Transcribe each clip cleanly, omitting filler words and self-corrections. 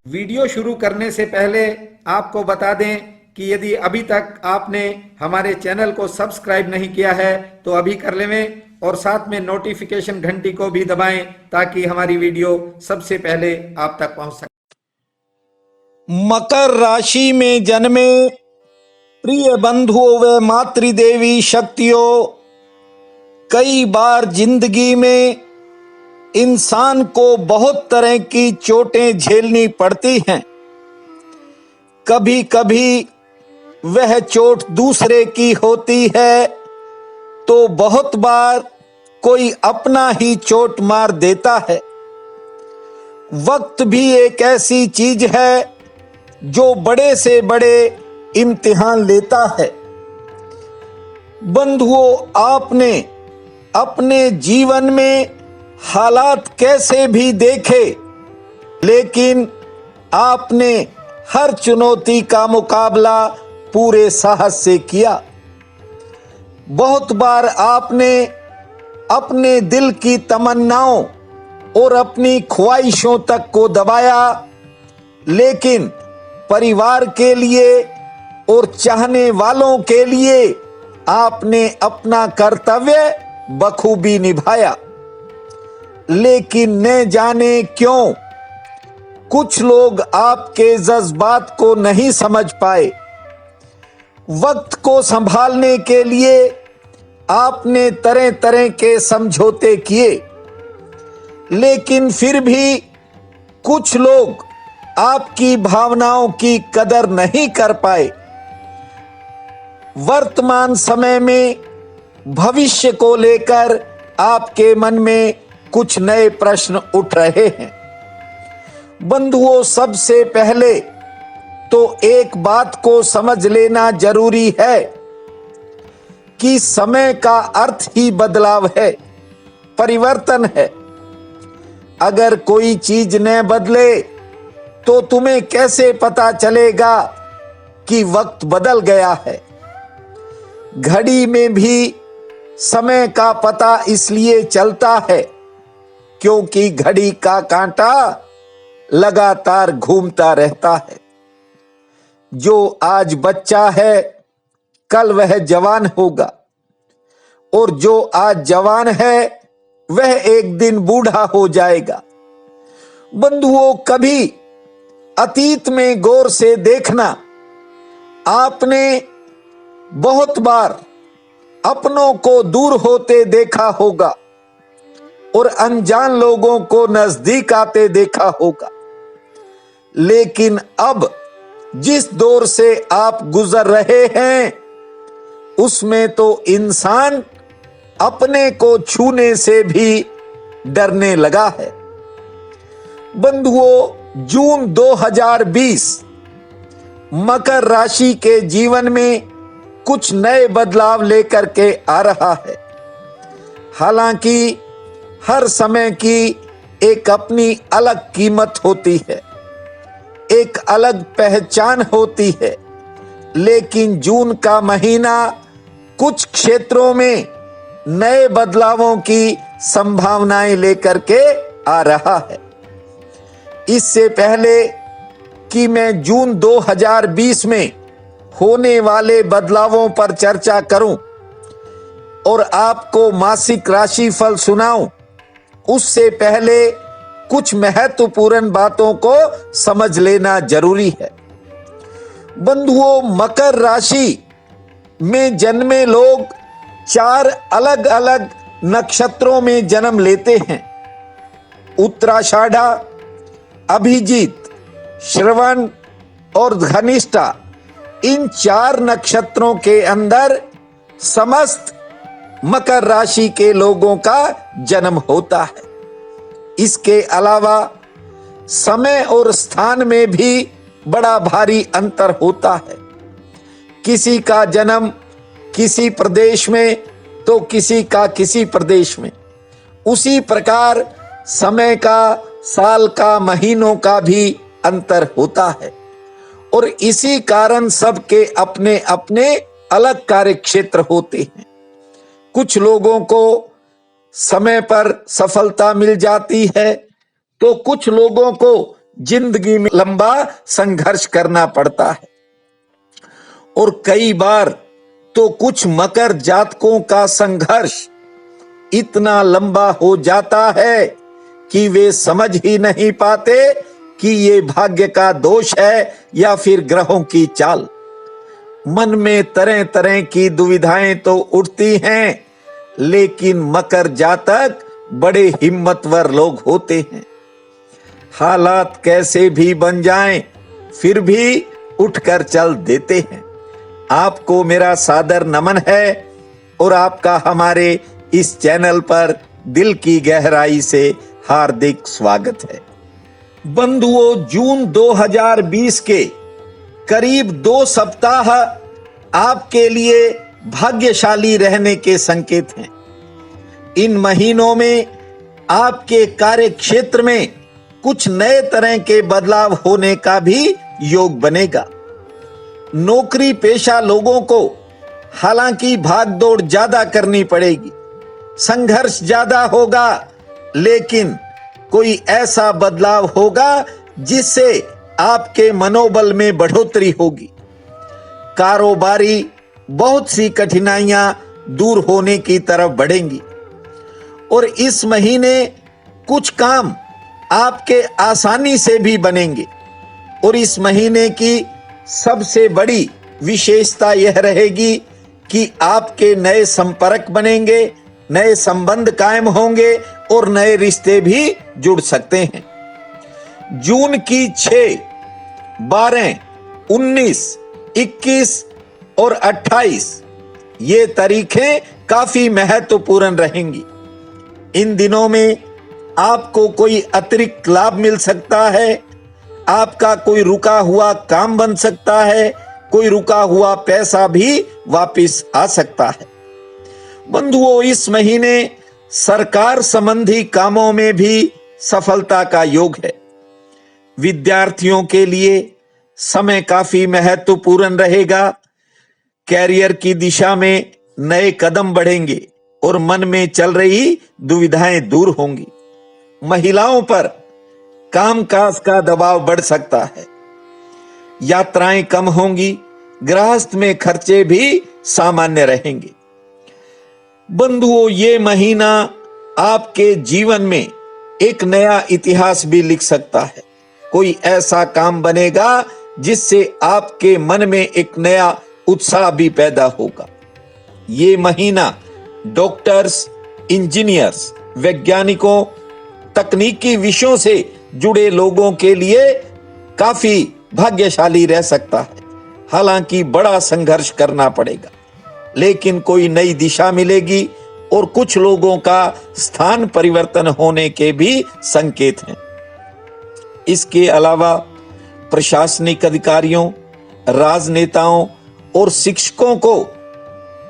Video शुरू करने से पहले आपको बता दें कि यदि अभी तक आपने हमारे चैनल को सब्सक्राइब नहीं किया है तो अभी कर लें और साथ में नोटिफिकेशन घंटी को भी दबाएं ताकि हमारी वीडियो सबसे पहले आप तक पहुंच सके। मकर राशि में जन्मे प्रिय बंधुओं व मातृदेवी शक्तियों, कई बार जिंदगी में इंसान को बहुत तरह की चोटें झेलनी पड़ती हैं। कभी कभी वह चोट दूसरे की होती है तो बहुत बार कोई अपना ही चोट मार देता है। वक्त भी एक ऐसी चीज है जो बड़े से बड़े इम्तिहान लेता है। बंधुओं, आपने अपने जीवन में हालात कैसे भी देखे, लेकिन आपने हर चुनौती का मुकाबला पूरे साहस से किया। बहुत बार आपने अपने दिल की तमन्नाओं और अपनी ख्वाहिशों तक को दबाया, लेकिन परिवार के लिए और चाहने वालों के लिए आपने अपना कर्तव्य बखूबी निभाया। लेकिन न जाने क्यों कुछ लोग आपके जज्बात को नहीं समझ पाए। वक्त को संभालने के लिए आपने तरह तरह के समझौते किए, लेकिन फिर भी कुछ लोग आपकी भावनाओं की कदर नहीं कर पाए। वर्तमान समय में भविष्य को लेकर आपके मन में कुछ नए प्रश्न उठ रहे हैं। बंधुओं, सबसे पहले तो एक बात को समझ लेना जरूरी है कि समय का अर्थ ही बदलाव है, परिवर्तन है। अगर कोई चीज न बदले तो तुम्हें कैसे पता चलेगा कि वक्त बदल गया है। घड़ी में भी समय का पता इसलिए चलता है क्योंकि घड़ी का कांटा लगातार घूमता रहता है। जो आज बच्चा है कल वह जवान होगा, और जो आज जवान है वह एक दिन बूढ़ा हो जाएगा। बंधुओं, कभी अतीत में गौर से देखना, आपने बहुत बार अपनों को दूर होते देखा होगा और अनजान लोगों को नजदीक आते देखा होगा। लेकिन अब जिस दौर से आप गुजर रहे हैं उसमें तो इंसान अपने को छूने से भी डरने लगा है। बंधुओं, जून 2020 मकर राशि के जीवन में कुछ नए बदलाव लेकर के आ रहा है। हालांकि हर समय की एक अपनी अलग कीमत होती है, एक अलग पहचान होती है, लेकिन जून का महीना कुछ क्षेत्रों में नए बदलावों की संभावनाएं लेकर के आ रहा है। इससे पहले कि मैं जून 2020 में होने वाले बदलावों पर चर्चा करूं और आपको मासिक राशिफल सुनाऊं, उससे पहले कुछ महत्वपूर्ण बातों को समझ लेना जरूरी है। बंधुओं, मकर राशि में जन्मे लोग 4 अलग अलग नक्षत्रों में जन्म लेते हैं। उत्तराषाढ़ा, अभिजीत, श्रवण और धनिष्ठा, इन 4 नक्षत्रों के अंदर समस्त मकर राशि के लोगों का जन्म होता है। इसके अलावा समय और स्थान में भी बड़ा भारी अंतर होता है। किसी का जन्म किसी प्रदेश में तो किसी का किसी प्रदेश में। उसी प्रकार समय का, साल का, महीनों का भी अंतर होता है और इसी कारण सबके अपने अपने अलग कार्य क्षेत्र होते हैं। कुछ लोगों को समय पर सफलता मिल जाती है तो कुछ लोगों को जिंदगी में लंबा संघर्ष करना पड़ता है और कई बार तो कुछ मकर जातकों का संघर्ष इतना लंबा हो जाता है कि वे समझ ही नहीं पाते कि ये भाग्य का दोष है या फिर ग्रहों की चाल। मन में तरह तरह की दुविधाएं तो उठती हैं, लेकिन मकर जातक बड़े हिम्मतवर लोग होते हैं। हालात कैसे भी बन जाएं, फिर भी उठकर चल देते हैं। आपको मेरा सादर नमन है और आपका हमारे इस चैनल पर दिल की गहराई से हार्दिक स्वागत है। बंधुओं, जून 2020 के करीब 2 सप्ताह आपके लिए भाग्यशाली रहने के संकेत हैं। इन महीनों में आपके कार्य क्षेत्र में कुछ नए तरह के बदलाव होने का भी योग बनेगा। नौकरी पेशा लोगों को हालांकि भागदौड़ ज्यादा करनी पड़ेगी, संघर्ष ज्यादा होगा, लेकिन कोई ऐसा बदलाव होगा जिससे आपके मनोबल में बढ़ोतरी होगी। कारोबारी बहुत सी कठिनाइयां दूर होने की तरफ बढ़ेंगी और इस महीने कुछ काम आपके आसानी से भी बनेंगे। और इस महीने की सबसे बड़ी विशेषता यह रहेगी कि आपके नए संपर्क बनेंगे, नए संबंध कायम होंगे और नए रिश्ते भी जुड़ सकते हैं। जून की 6, 12, 19, 21 और 28 ये तारीखें काफी महत्वपूर्ण रहेंगी। इन दिनों में आपको कोई अतिरिक्त लाभ मिल सकता है, आपका कोई रुका हुआ काम बन सकता है, कोई रुका हुआ पैसा भी वापस आ सकता है। बंधुओं, इस महीने सरकार संबंधी कामों में भी सफलता का योग है। विद्यार्थियों के लिए समय काफी महत्वपूर्ण रहेगा। कैरियर की दिशा में नए कदम बढ़ेंगे और मन में चल रही दुविधाएं दूर होंगी। महिलाओं पर कामकाज का दबाव बढ़ सकता है, यात्राएं कम होंगी, गृहस्थ में खर्चे भी सामान्य रहेंगे। बंधुओं, ये महीना आपके जीवन में एक नया इतिहास भी लिख सकता है। कोई ऐसा काम बनेगा जिससे आपके मन में एक नया उत्साह भी पैदा होगा। ये महीना डॉक्टर्स, इंजीनियर्स, वैज्ञानिकों, तकनीकी विषयों से जुड़े लोगों के लिए काफी भाग्यशाली रह सकता है। हालांकि बड़ा संघर्ष करना पड़ेगा, लेकिन कोई नई दिशा मिलेगी और कुछ लोगों का स्थान परिवर्तन होने के भी संकेत हैं। इसके अलावा प्रशासनिक अधिकारियों, राजनेताओं और शिक्षकों को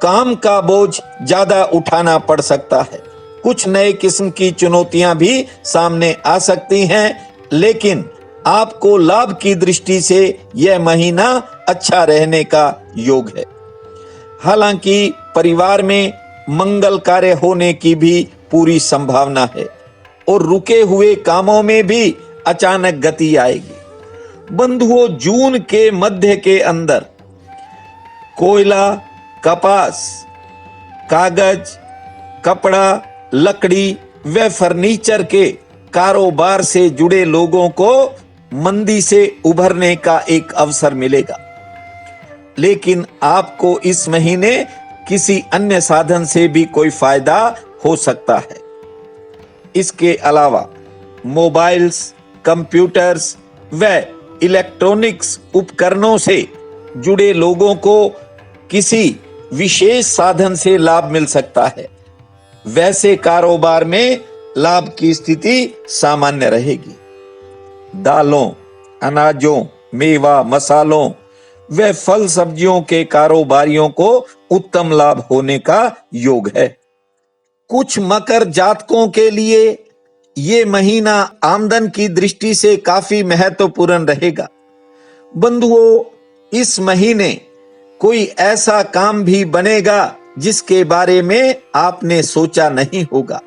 काम का बोझ ज्यादा उठाना पड़ सकता है। कुछ नए किस्म की चुनौतियां भी सामने आ सकती हैं, लेकिन आपको लाभ की दृष्टि से यह महीना अच्छा रहने का योग है। हालांकि परिवार में मंगल कार्य होने की भी पूरी संभावना है और रुके हुए कामों में भी अचानक गति आएगी। बंधुओं, जून के मध्य के अंदर कोयला, कपास, कागज, कपड़ा, लकड़ी व फर्नीचर के कारोबार से जुड़े लोगों को मंदी से उभरने का एक अवसर मिलेगा, लेकिन आपको इस महीने किसी अन्य साधन से भी कोई फायदा हो सकता है। इसके अलावा मोबाइल्स, कंप्यूटर्स व इलेक्ट्रॉनिक्स उपकरणों से जुड़े लोगों को किसी विशेष साधन से लाभ मिल सकता है। वैसे कारोबार में लाभ की स्थिति सामान्य रहेगी। दालों, अनाजों, मेवा, मसालों व फल सब्जियों के कारोबारियों को उत्तम लाभ होने का योग है। कुछ मकर जातकों के लिए ये महीना आमदन की दृष्टि से काफी महत्वपूर्ण रहेगा। बंधुओं, इस महीने कोई ऐसा काम भी बनेगा जिसके बारे में आपने सोचा नहीं होगा।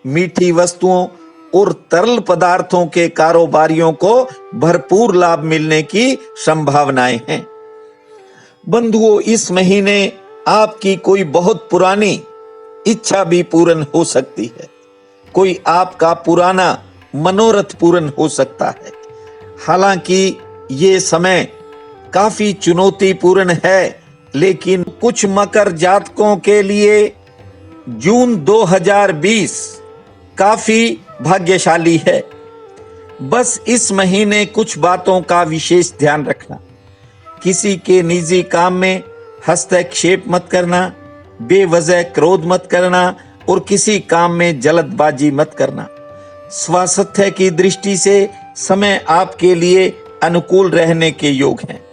मीठी वस्तुओं और तरल पदार्थों के कारोबारियों को भरपूर लाभ मिलने की संभावनाएं हैं। बंधुओं, इस महीने आपकी कोई बहुत पुरानी इच्छा भी पूर्ण हो सकती है। कोई आपका पुराना मनोरथ पूर्ण हो सकता है। हालांकि ये समय काफी चुनौतीपूर्ण है, लेकिन कुछ मकर जातकों के लिए जून 2020 काफी भाग्यशाली है। बस इस महीने कुछ बातों का विशेष ध्यान रखना। किसी के निजी काम में हस्तक्षेप मत करना, बेवजह क्रोध मत करना और किसी काम में जल्दबाजी मत करना। स्वास्थ्य की दृष्टि से समय आपके लिए अनुकूल रहने के योग हैं।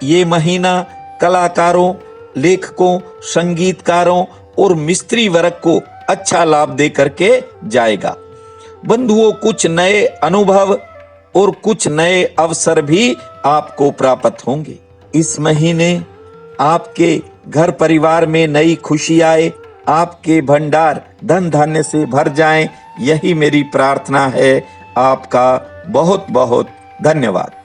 ये महीना कलाकारों, लेखकों, संगीतकारों और मिस्त्री वर्ग को अच्छा लाभ दे करके जाएगा। बंधुओं, कुछ नए अनुभव और कुछ नए अवसर भी आपको प्राप्त होंगे। इस महीने आपके घर परिवार में नई खुशी आए, आपके भंडार धन धान्य से भर जाएं, यही मेरी प्रार्थना है। आपका बहुत बहुत धन्यवाद।